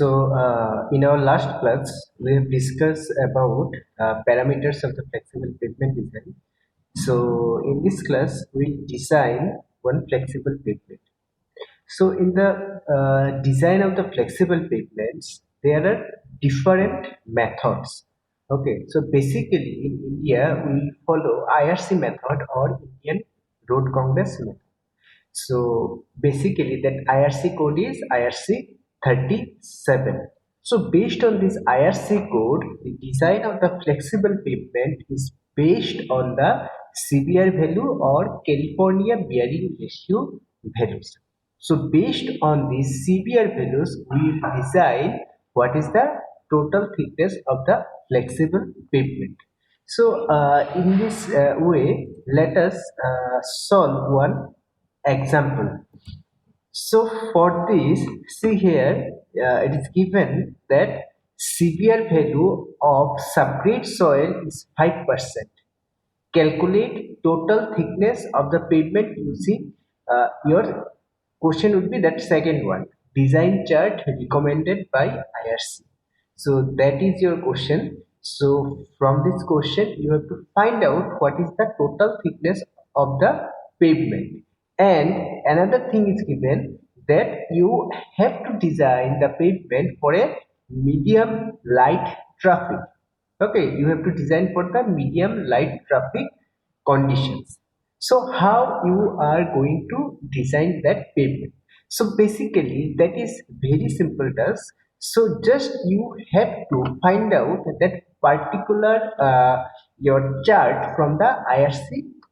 In our last class, we have discussed about parameters of the flexible pavement design. So, in this class, we design one flexible pavement. So, in the design of the flexible pavements, there are different methods. Okay, so basically in India, we follow IRC method or Indian Road Congress method. So basically that IRC code is IRC 37. So based on this IRC code, the design of the flexible pavement is based on the CBR value or California bearing ratio values. So based on these CBR values, we will design what is the total thickness of the flexible pavement. So in this way, let us solve one example. So for this, see here, it is given that severe value of subgrade soil is 5%. Calculate total thickness of the pavement using your question would be that second one. Design chart recommended by IRC. So that is your question. So from this question, you have to find out what is the total thickness of the pavement. And another thing is given that you have to design the pavement for a medium light traffic. Okay, you have to design for the medium light traffic conditions. So how you are going to design that pavement? So basically that is very simple task. So just you have to find out that particular your chart from the IRC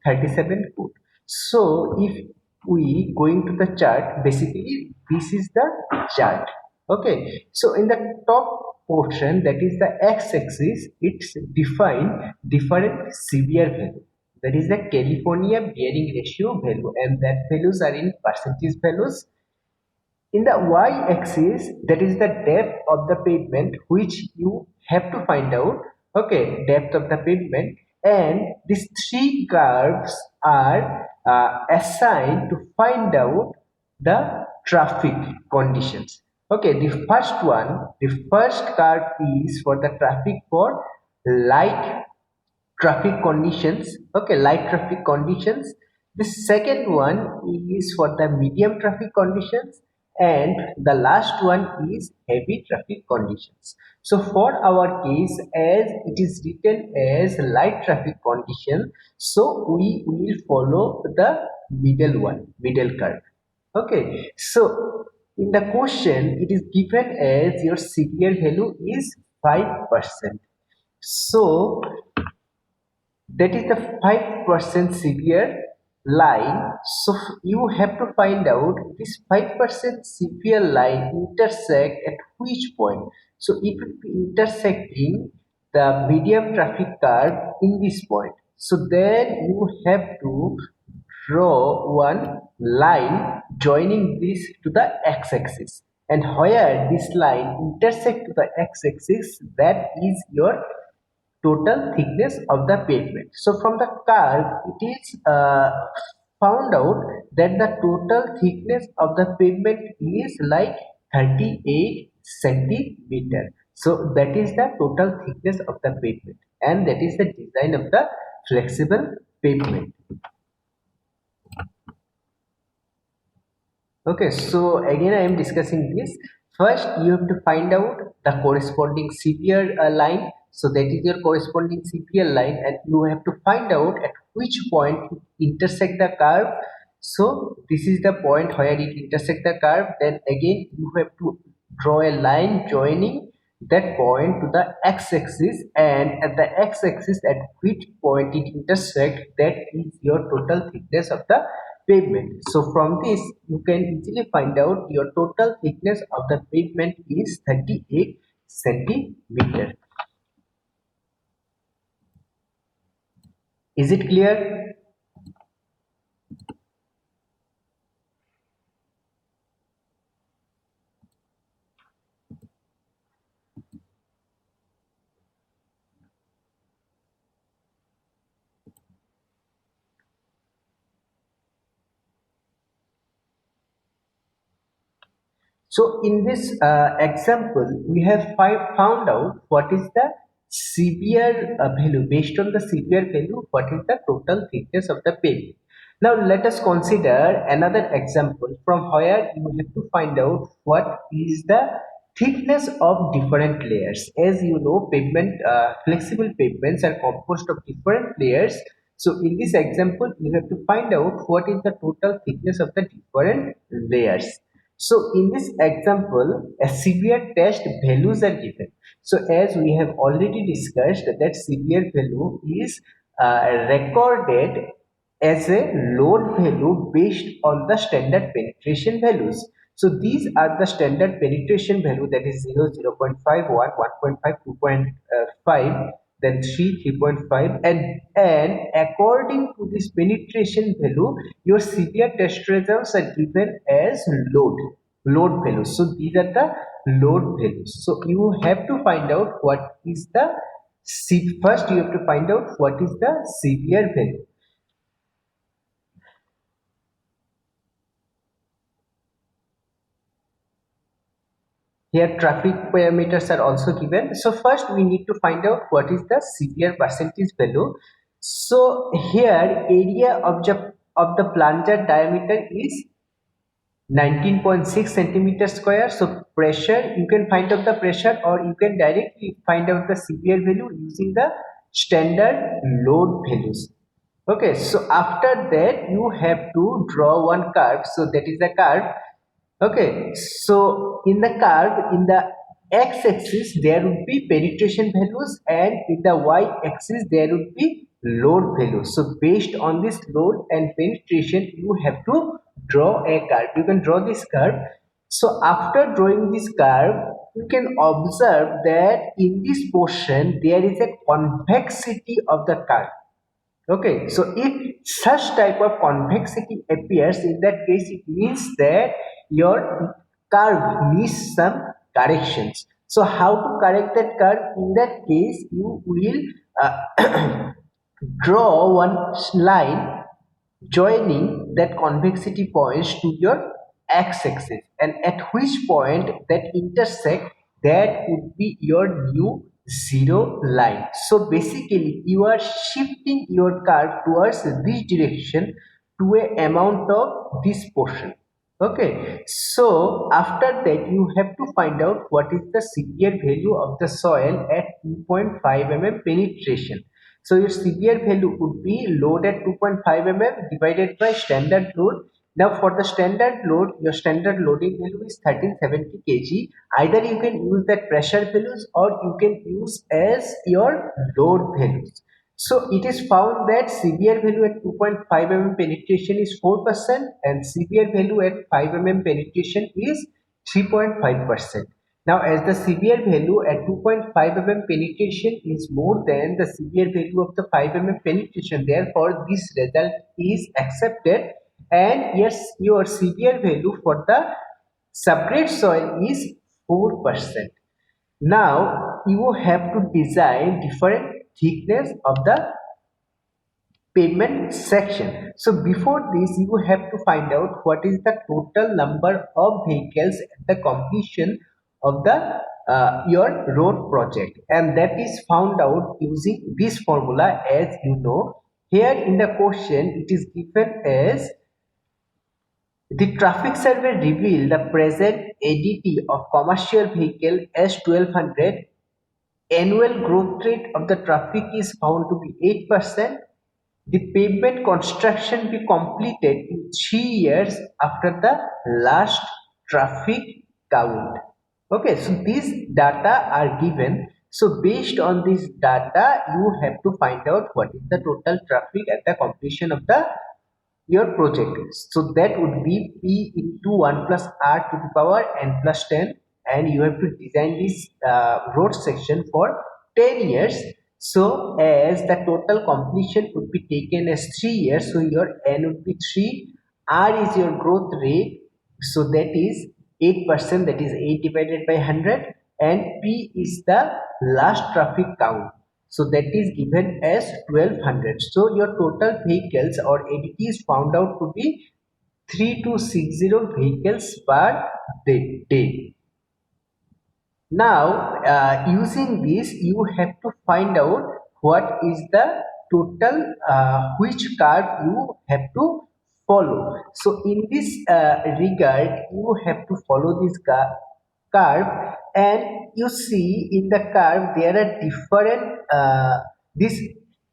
37 code. So if we going to the chart, basically this is the chart. Okay, so in the top portion, that is the x-axis, it's defined different severe value. That is the California bearing ratio value, and that values are in percentage values. In the y-axis, that is the depth of the pavement, which you have to find out. Okay, depth of the pavement, and these three curves are assigned to find out the traffic conditions. Okay, the first curve is for the traffic for light traffic conditions. Okay, light traffic conditions. The second one is for the medium traffic conditions, and the last one is heavy traffic conditions. So for our case, as it is written as light traffic condition, so we will follow the middle curve. Okay, so in the question it is given as your CPR value is 5%. So that is the 5% severe line. So you have to find out this 5% severe line intersect at which point. So it will be intersecting the medium traffic curve in this point. So then you have to draw one line joining this to the x-axis, and where this line intersect to the x-axis, that is your total thickness of the pavement. So from the curve, it is found out that the total thickness of the pavement is like 38 centimeter. So that is the total thickness of the pavement, and that is the design of the flexible pavement. Okay, so again I am discussing this. First, you have to find out the corresponding CPR line. So that is your corresponding CPR line, and you have to find out at which point it intersect the curve. So this is the point where it intersect the curve. Then again you have to draw a line joining that point to the x-axis, and at the x-axis at which point it intersect, that is your total thickness of the pavement. So from this you can easily find out your total thickness of the pavement is 38 centimeter. Is it clear? So in this example, we have found out what is the severe value. Based on the severe value, what is the total thickness of the pavement. Now let us consider another example from where you have to find out what is the thickness of different layers. As you know, flexible pavements are composed of different layers. So in this example, you have to find out what is the total thickness of the different layers. So in this example, a severe test values are given. So as we have already discussed that severe value is recorded as a load value based on the standard penetration values. So these are the standard penetration value, that is 0, 0.5, 1, 1.5, 2.5, then 3, 3.5, and according to this penetration value, your severe test results are given as load values. So these are the load values. So you have to find out what is the first you have to find out what is the severe value. Here traffic parameters are also given. So first we need to find out what is the severe percentage value. So here area of the plunger diameter is 19.6 centimeter square. So pressure, you can find out the pressure or you can directly find out the severe value using the standard load values. Okay, so after that you have to draw one curve. So that is the curve. Okay, so in the curve, in the x-axis there would be penetration values and in the y-axis there would be load values. So based on this load and penetration, you have to draw a curve. You can draw this curve. So after drawing this curve, you can observe that in this portion there is a convexity of the curve. Okay, so if such type of convexity appears, in that case it means that your curve needs some corrections. So how to correct that curve? In that case, you will draw one line joining that convexity points to your x-axis, and at which point that intersect, that would be your new zero line. So basically you are shifting your curve towards this direction to a amount of this portion. Okay, so after that you have to find out what is the severe value of the soil at 2.5 mm penetration. So your severe value would be load at 2.5 mm divided by standard load. Now for the standard load, your standard loading value is 1370 kg. Either you can use that pressure values or you can use as your load values. So it is found that severe value at 2.5 mm penetration is 4% and severe value at 5 mm penetration is 3.5%. Now as the severe value at 2.5 mm penetration is more than the severe value of the 5 mm penetration, therefore this result is accepted, and yes, your severe value for the subgrade soil is 4%. Now you have to design different thickness of the pavement section. So before this, you have to find out what is the total number of vehicles at the completion of the your road project, and that is found out using this formula. As you know, here in the question it is given as the traffic survey revealed the present ADT of commercial vehicle as 1200. Annual growth rate of the traffic is found to be 8%. The pavement construction be completed in 3 years after the last traffic count. Okay, so these data are given. So based on this data, you have to find out what is the total traffic at the completion of the your project is. So that would be P into 1 plus R to the power n plus 10, and you have to design this road section for 10 years. So as the total completion would be taken as 3 years, so your n would be 3, R is your growth rate, so that is 8%, that is 8 divided by 100, and P is the last traffic count. So that is given as 1200. So your total vehicles or ADT is found out to be 3260 vehicles per day. Now, using this, you have to find out what is the total which curve you have to follow. So, in this regard, you have to follow this curve, and you see in the curve there are different these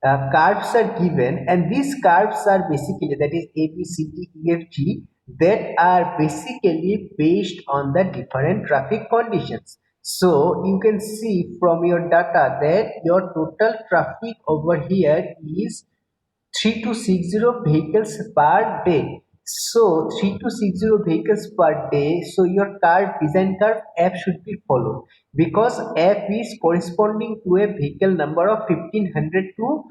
curves are given, and these curves are basically, that is A, B, C, D, E, F, G, that are basically based on the different traffic conditions. So you can see from your data that your total traffic over here is 3260 vehicles per day. So 3260 vehicles per day. So your curve, design curve F should be followed, because F is corresponding to a vehicle number of 1500 to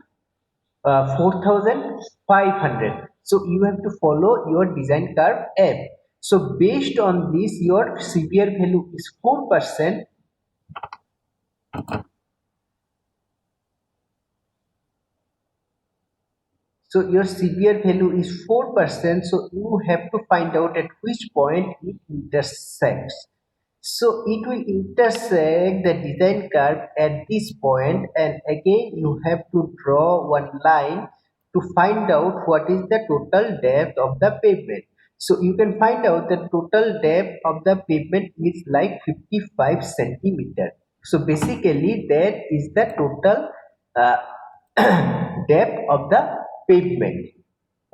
4500. So you have to follow your design curve F. So based on this, your severe value is 4%. So your severe value is 4%. So you have to find out at which point it intersects. So it will intersect the design curve at this point, and again you have to draw one line to find out what is the total depth of the pavement. So you can find out the total depth of the pavement is like 55 centimeter. So basically that is the total uh, depth of the pavement.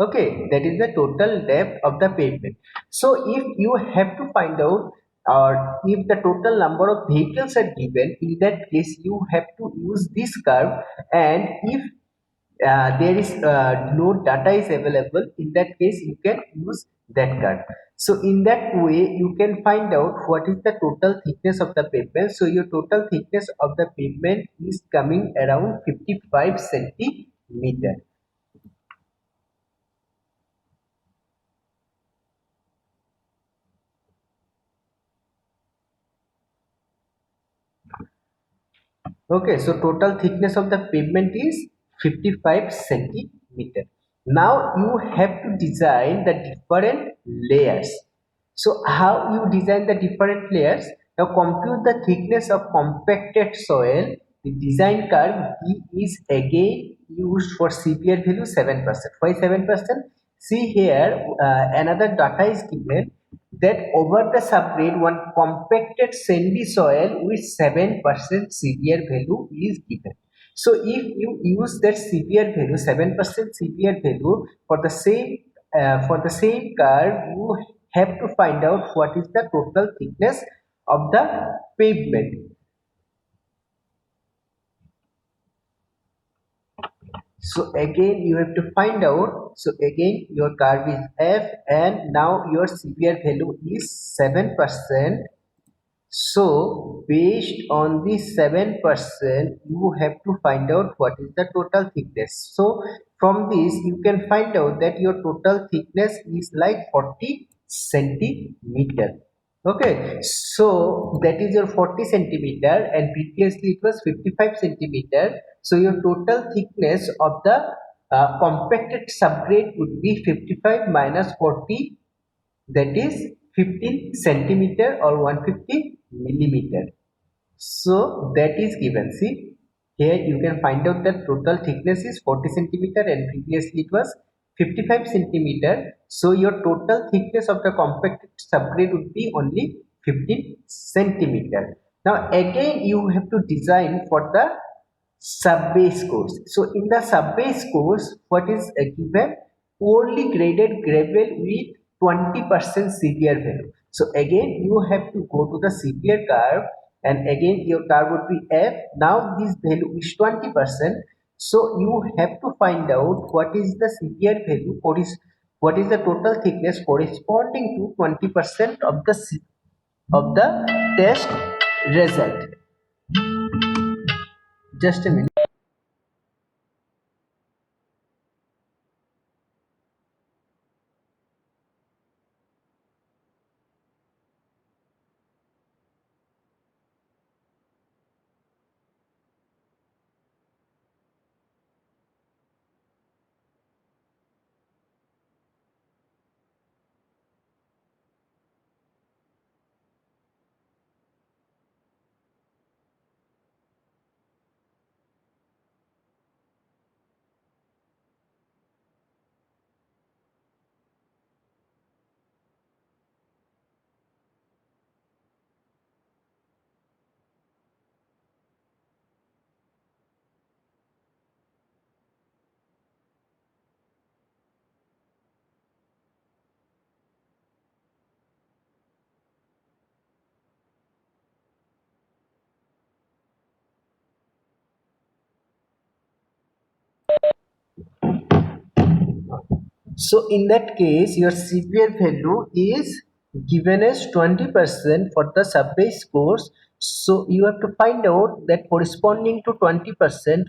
Okay, that is the total depth of the pavement. So if you have to find out, or if the total number of vehicles are given, in that case you have to use this curve. And if there is no data is available, in that case you can use that curve. So in that way you can find out what is the total thickness of the pavement. So your total thickness of the pavement is coming around 55 centimeter. Okay, so total thickness of the pavement is 55 centimeter. Now you have to design the different layers. So how you design the different layers? Now compute the thickness of compacted soil. The design curve B is again used for CPR value 7%. Why 7%? See here, another data is given that over the subgrade one compacted sandy soil with 7% severe value is given. So if you use that severe value, 7% severe value, for the same curve, you have to find out what is the total thickness of the pavement. So again you have to find out. So again your curve is F, and now your severe value is 7%. So based on this 7%, you have to find out what is the total thickness. So from this you can find out that your total thickness is like 40 centimeter. Okay, so that is your 40 centimeter, and previously it was 55 centimeter. So your total thickness of the compacted subgrade would be 55 minus 40, that is 15 centimeter or 150 millimeter. So that is given. See, here you can find out that total thickness is 40 centimeter, and previously it was 55 centimeter. So your total thickness of the compacted subgrade would be only 15 centimeter. Now again you have to design for the sub-base course. So in the sub-base course, what is given? Poorly graded gravel with 20% severe value. So again you have to go to the severe curve, and again your curve would be F. Now this value is 20%. So you have to find out what is the severe value, what is the total thickness corresponding to 20% of the test result. Just a minute. So in that case, your CPR value is given as 20% for the sub-base course. So you have to find out that corresponding to 20%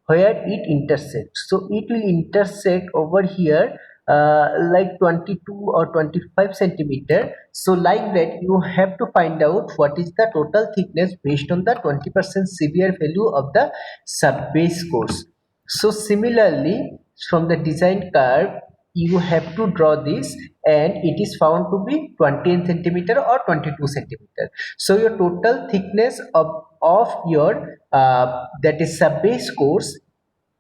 where it intersects. So it will intersect over here like 22 or 25 centimeter. So like that you have to find out what is the total thickness based on the 20% CPR value of the sub-base course. So similarly, from the design curve, you have to draw this and it is found to be 20 centimeter or 22 centimeter. So your total thickness of your that is sub-base course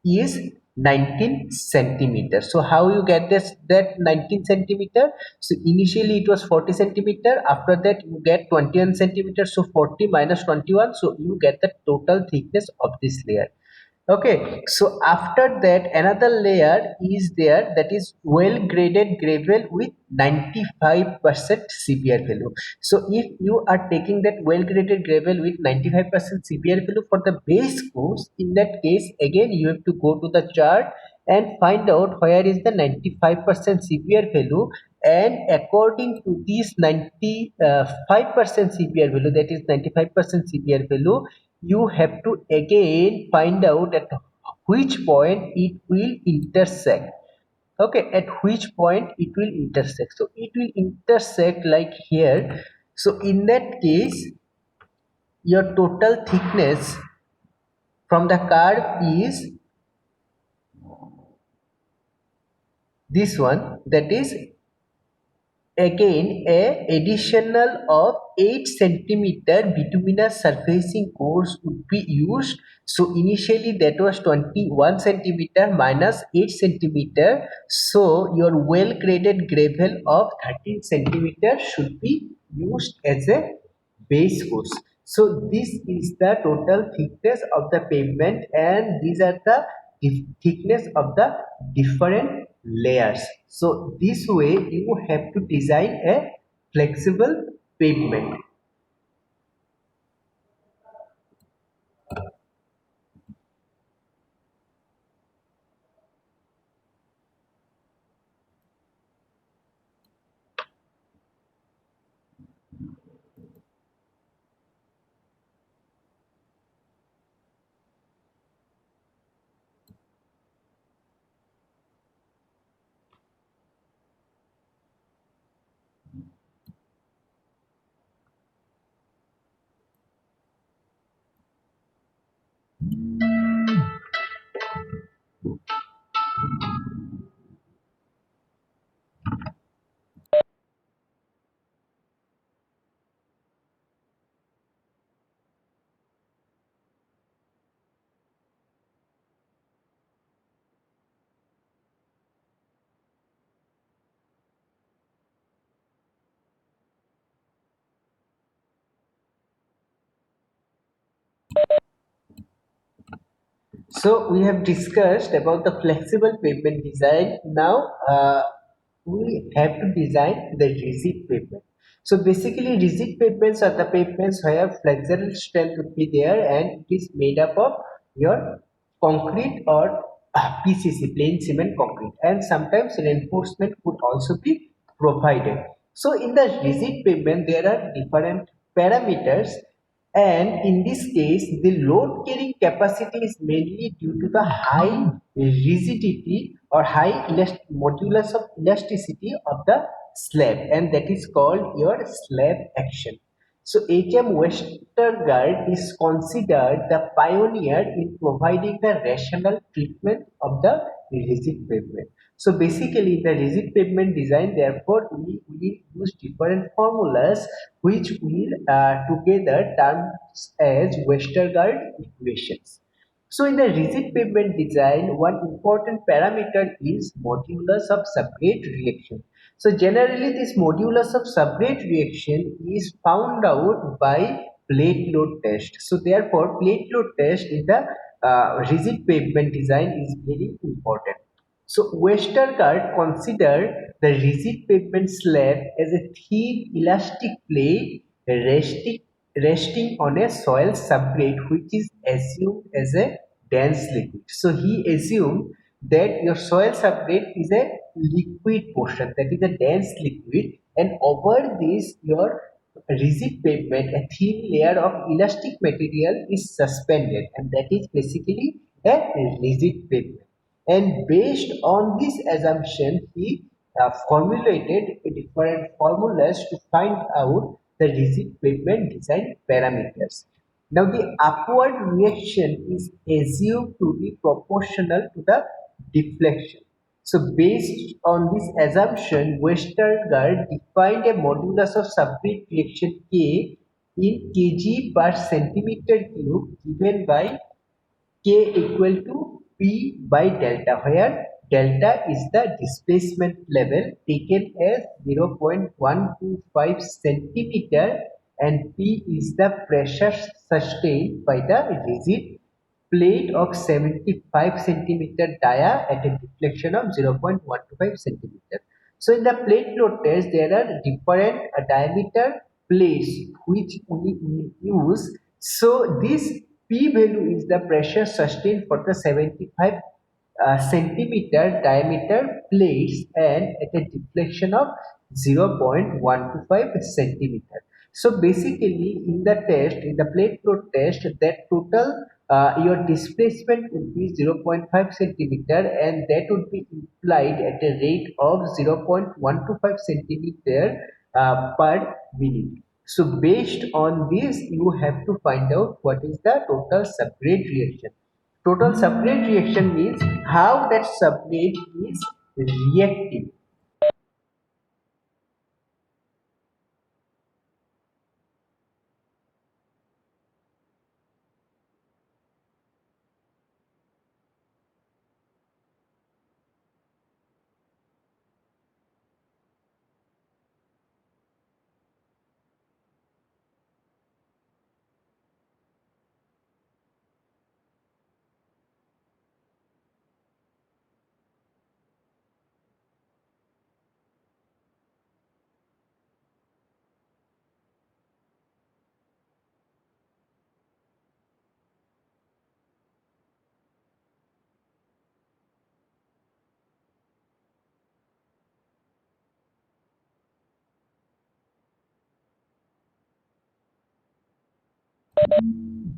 is 19 centimeter. So how you get this that 19 centimeter? So initially it was 40 centimeter, after that you get 21 centimeter, so 40 minus 21, so you get the total thickness of this layer. Okay, so after that another layer is there, that is well graded gravel with 95% CPR value. So if you are taking that well graded gravel with 95% CPR value for the base course, in that case again you have to go to the chart and find out where is the 95% CPR value, and according to this 95% CPR value, that is 95% CPR value, you have to again find out at which point it will intersect. Okay, at which point it will intersect? So it will intersect like here. So in that case your total thickness from the curve is this one, that is again a additional of 8 centimeter between a surfacing course would be used. So initially that was 21 centimeter minus 8 centimeter, so your well graded gravel of 13 centimeter should be used as a base course. So this is the total thickness of the pavement, and these are the thickness of the different layers. So this way you have to design a flexible pavement. So we have discussed about the flexible pavement design. Now we have to design the rigid pavement. So basically rigid pavements are the pavements where flexural strength would be there and it is made up of your concrete or PCC, plain cement concrete, and sometimes reinforcement could also be provided. So in the rigid pavement there are different parameters, and in this case the load carrying capacity is mainly due to the high rigidity or high modulus of elasticity of the slab, and that is called your slab action. So HM Westergaard is considered the pioneer in providing the rational treatment of the rigid pavement. So basically, the rigid pavement design, therefore, we will use different formulas which will together terms as Westergaard equations. So in the rigid pavement design, one important parameter is modulus of subgrade reaction. So generally this modulus of subgrade reaction is found out by plate load test. So therefore plate load test in the rigid pavement design is very important. So Westergaard considered the rigid pavement slab as a thin elastic plate resting on a soil subgrade which is assumed as a dense liquid. So he assumed that your soil subgrade is a liquid portion, that is a dense liquid, and over this your rigid pavement, a thin layer of elastic material is suspended, and that is basically a rigid pavement. And based on this assumption, he formulated different formulas to find out the rigid pavement design parameters. Now, the upward reaction is assumed to be proportional to the deflection. So, based on this assumption, Westergaard defined a modulus of subgrade reaction K in kg per centimeter cube given by K equal to P by delta, where delta is the displacement level taken as 0.125 centimeter and P is the pressure sustained by the rigid plate of 75 centimeter dia at a deflection of 0.125 centimeter. So in the plate load test, there are different diameter plates which we use. So this P value is the pressure sustained for the 75 centimeter diameter plates and at a deflection of 0.125 centimeter. So basically in the test, in the plate load test, that total your displacement would be 0.5 centimeter and that would be implied at a rate of 0.125 centimeter per minute. So based on this, you have to find out what is the total subgrade reaction. Total subgrade reaction means how that subgrade is reacting.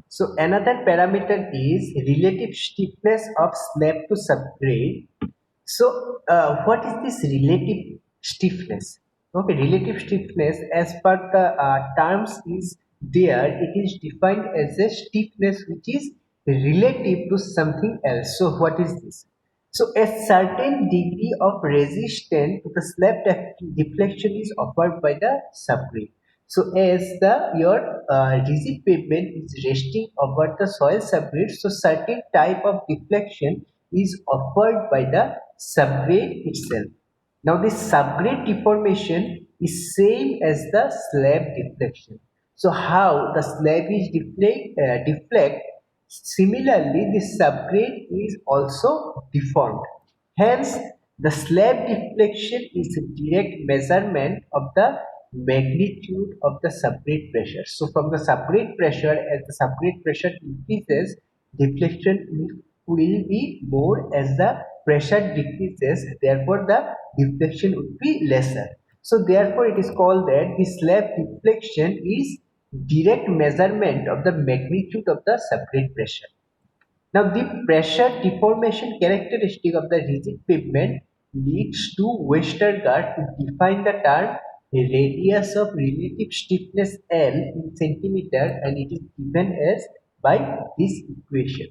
So another parameter is relative stiffness of slab to subgrade. So what is this relative stiffness? Okay, relative stiffness as per the terms is there. It is defined as a stiffness which is relative to something else. So what is this? So a certain degree of resistance to the slab deflection is offered by the subgrade. So as the your rigid pavement is resting over the soil subgrade, so certain type of deflection is offered by the subgrade itself. Now this subgrade deformation is same as the slab deflection. So how the slab is deflect, similarly the subgrade is also deformed. Hence, the slab deflection is a direct measurement of the magnitude of the subgrade pressure. So from the subgrade pressure, as the subgrade pressure increases, deflection will be more. As the pressure decreases, therefore the deflection would be lesser. So therefore it is called that the slab deflection is direct measurement of the magnitude of the subgrade pressure. Now, the pressure deformation characteristic of the rigid pavement leads to Westergaard to define the term radius of relative stiffness L in centimeter, and it is given as by this equation.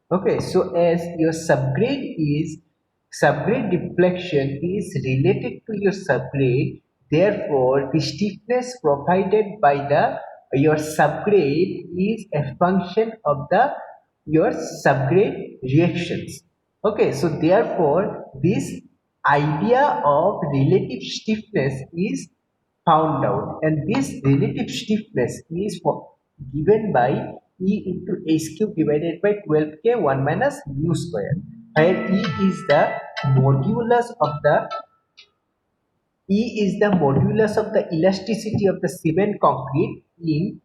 Okay, so as your subgrade deflection is related to your subgrade, therefore the stiffness provided by the your subgrade is a function of the your subgrade reactions. Okay, so therefore this idea of relative stiffness is found out, and this relative stiffness is given by E into h cube divided by 12k 1 minus mu square, where modulus of the E is the modulus of the elasticity of the cement concrete in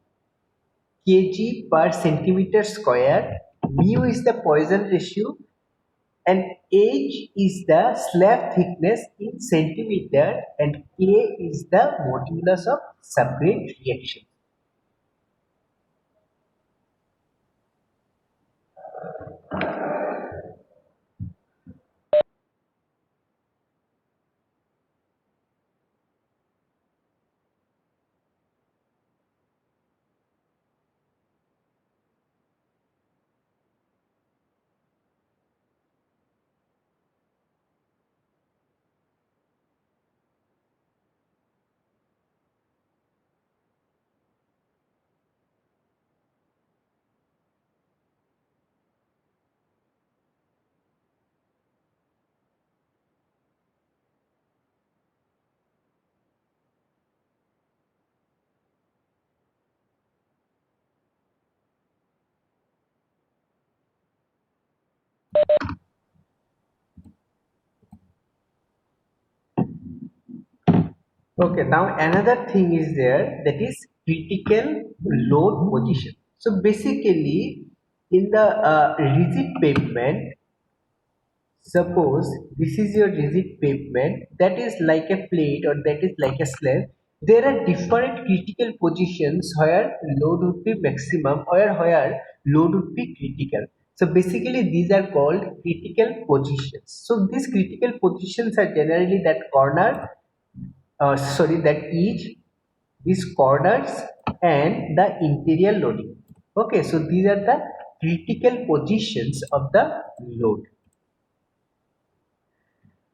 kg per centimeter square. Mu is the Poisson ratio and H is the slab thickness in centimeter, and K is the modulus of subgrade reaction. Okay, now another thing is there, that is critical load position. So basically, in the rigid pavement, suppose this is your rigid pavement that is like a plate or that is like a slab. There are different critical positions where load would be maximum or where load would be critical. So basically these are called critical positions. So these critical positions are generally that corner, sorry, that edge, these corners and the interior loading. Okay, so these are the critical positions of the load.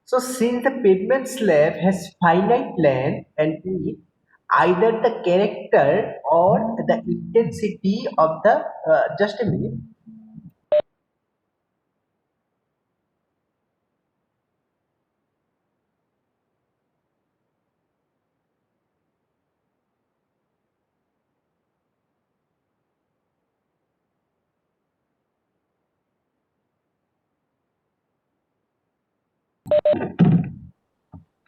So since the pavement slab has finite length and width, either the character or the intensity of the just a minute.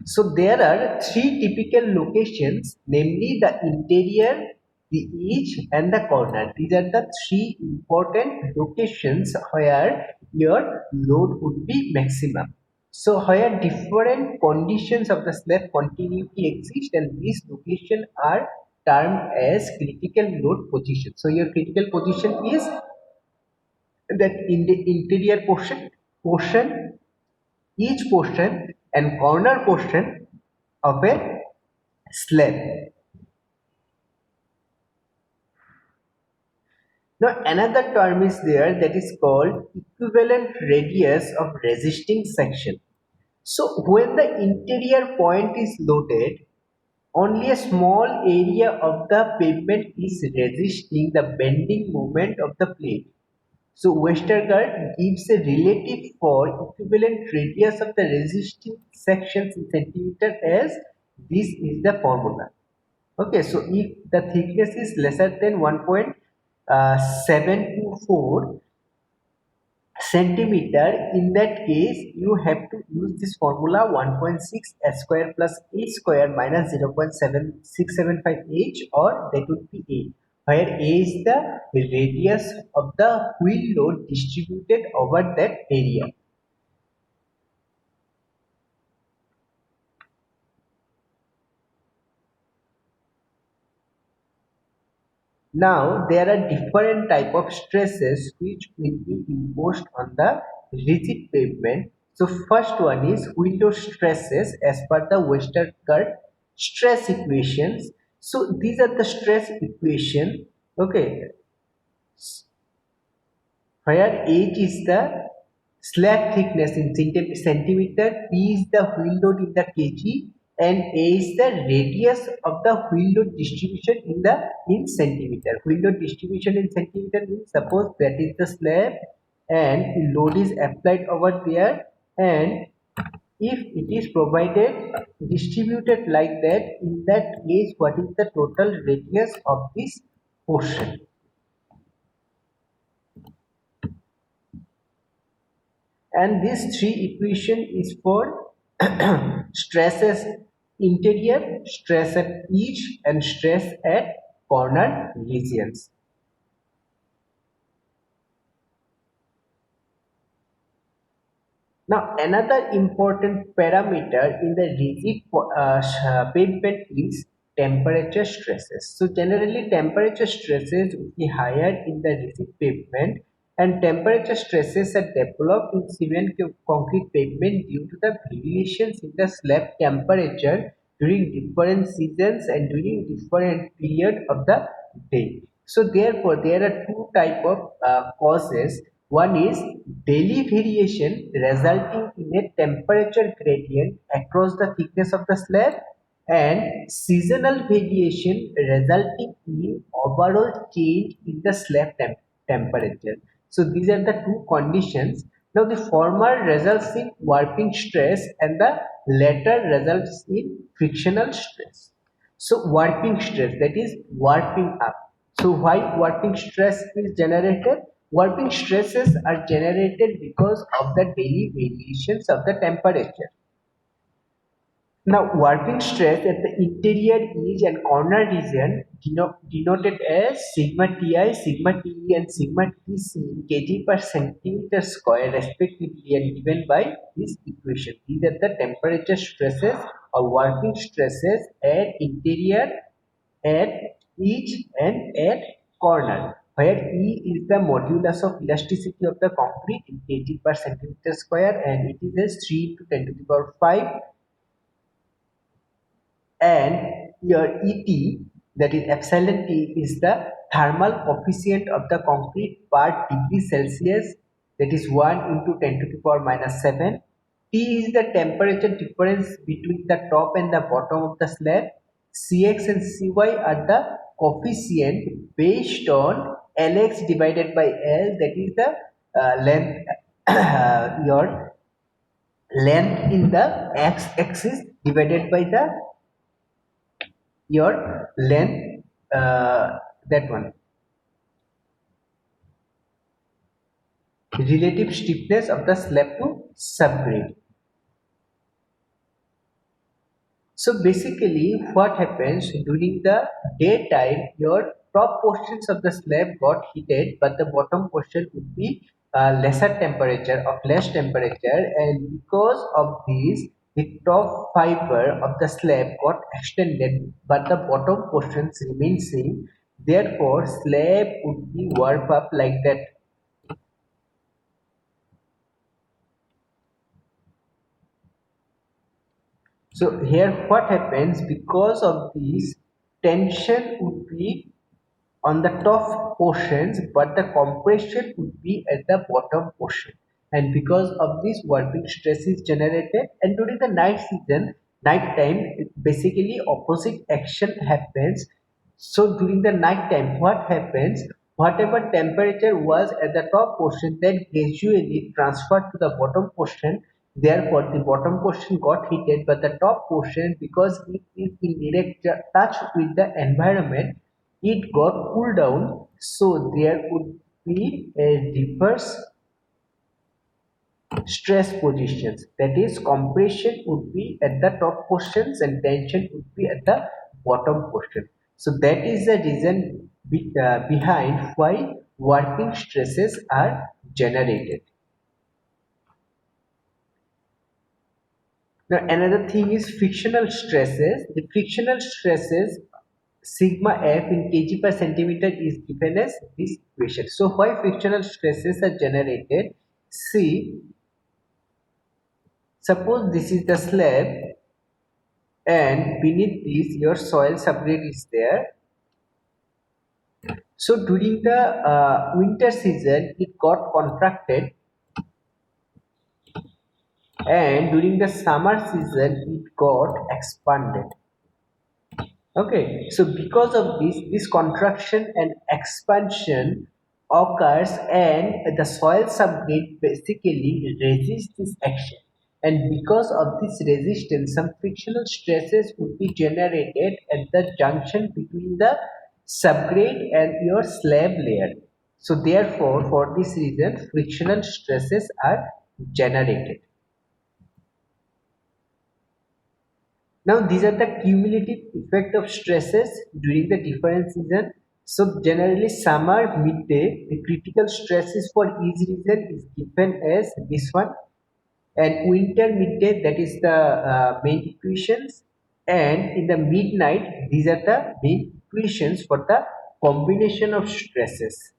So there are three typical locations, namely the interior, the edge, and the corner. These are the three important locations where your load would be maximum. So where different conditions of the slab continuity exist, and these locations are termed as critical load position. So your critical position is that in the interior portion, each portion and corner portion of a slab. Now another term is there that is called equivalent radius of resisting section. So when the interior point is loaded, only a small area of the pavement is resisting the bending moment of the plate. So Westergaard gives a relative for equivalent radius of the resisting sections in centimeter as this is the formula. Okay, so if the thickness is lesser than 1.724 centimeter, in that case you have to use this formula 1.6 s square plus h square minus 0.7675 h, or that would be a, where a is the radius of the wheel load distributed over that area. Now there are different type of stresses which will be imposed on the rigid pavement. So first one is window stresses as per the Westergaard stress equations. So these are the stress equation. Okay, where H is the slab thickness in centimeter, P is the wheel load in the kg, and A is the radius of the wheel load distribution in centimeter. Wheel load distribution in centimeter means suppose that is the slab and load is applied over there, and if it is provided distributed like that, in that case what is the total radius of this portion. And this three equation is for stresses interior, stress at edge, and stress at corner regions. Now, another important parameter in the rigid pavement is temperature stresses. So, generally, temperature stresses will be higher in the rigid pavement, and temperature stresses are developed in cement concrete pavement due to the variations in the slab temperature during different seasons and during different period of the day. So therefore, there are two type of causes. One is daily variation resulting in a temperature gradient across the thickness of the slab, and seasonal variation resulting in overall change in the slab temperature. So these are the two conditions. Now the former results in warping stress and the latter results in frictional stress. So warping stress, that is warping up. So why warping stress is generated? Warping stresses are generated because of the daily variations of the temperature. Now, warping stress at the interior edge and corner region denoted as sigma Ti, sigma Te, and sigma Tc in kg per centimeter square respectively, and given by this equation. These are the temperature stresses or warping stresses at interior, at edge, and at corner, where E is the modulus of elasticity of the concrete in kg per centimeter square, and it is as 3 to 10 to the power 5, and your Et, that is epsilon T, is the thermal coefficient of the concrete per degree Celsius, that is 1 into 10 to the power minus 7. T is the temperature difference between the top and the bottom of the slab. Cx and Cy are the coefficient based on Lx divided by L, that is the length your length in the x-axis divided by the your length, that one, relative stiffness of the slab to subgrade. So basically what happens during the daytime, your top portions of the slab got heated, but the bottom portion would be lesser temperature, of less temperature, and because of this the top fiber of the slab got extended but the bottom portions remain same. Therefore slab would be warped up like that. So here what happens, because of this tension would be on the top portions but the compression would be at the bottom portion, and because of this warping stress is generated. And during the night season, night time, basically opposite action happens. So during the night time what happens, whatever temperature was at the top portion then gradually transferred to the bottom portion. Therefore the bottom portion got heated, but the top portion, because it is in direct touch with the environment, it got cooled down. So there would be a reverse stress positions, that is compression would be at the top portions and tension would be at the bottom portion. So that is the reason behind why working stresses are generated. Now another thing is frictional stresses. The frictional stresses sigma f in kg per centimeter is given as this equation. So why frictional stresses are generated? See, suppose this is the slab and beneath this your soil subgrade is there. So during the winter season it got contracted, and during the summer season it got expanded. Okay, so because of this contraction and expansion occurs, and the soil subgrade basically resists this action. And because of this resistance, some frictional stresses would be generated at the junction between the subgrade and your slab layer. So therefore, for this reason, frictional stresses are generated. Now these are the cumulative effect of stresses during the different season. So generally summer midday, the critical stresses for each region is given as this one. and winter midday, that is the main equations, and in the midnight these are the main equations for the combination of stresses.